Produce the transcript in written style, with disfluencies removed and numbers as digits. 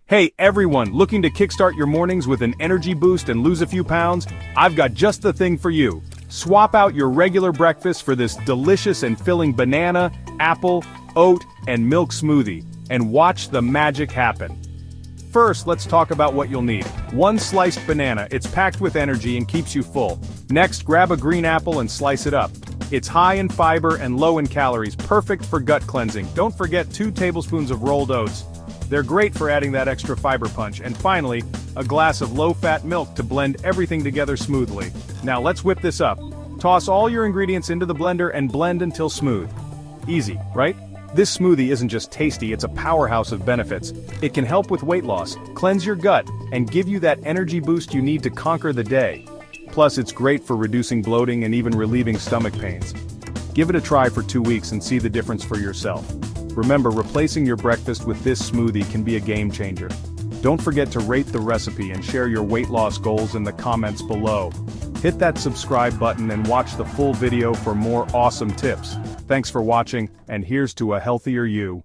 Hey everyone, looking to kickstart your mornings with an energy boost and lose a few pounds? I've got just the thing for you. Swap out your regular breakfast for this delicious and filling banana, apple, oat, and milk smoothie, and watch the magic happen. First, let's talk about what you'll need. 1 sliced banana, it's packed with energy and keeps you full. Next, grab a green apple and slice it up. It's high in fiber and low in calories, perfect for gut cleansing. Don't forget 2 tablespoons of rolled oats. They're great for adding that extra fiber punch. And finally, a glass of low-fat milk to blend everything together smoothly. Now let's whip this up. Toss all your ingredients into the blender and blend until smooth. Easy, right? This smoothie isn't just tasty, it's a powerhouse of benefits. It can help with weight loss, cleanse your gut, and give you that energy boost you need to conquer the day. Plus, it's great for reducing bloating and even relieving stomach pains. Give it a try for 2 weeks and see the difference for yourself. Remember, replacing your breakfast with this smoothie can be a game changer. Don't forget to rate the recipe and share your weight loss goals in the comments below. Hit that subscribe button and watch the full video for more awesome tips. Thanks for watching, and here's to a healthier you.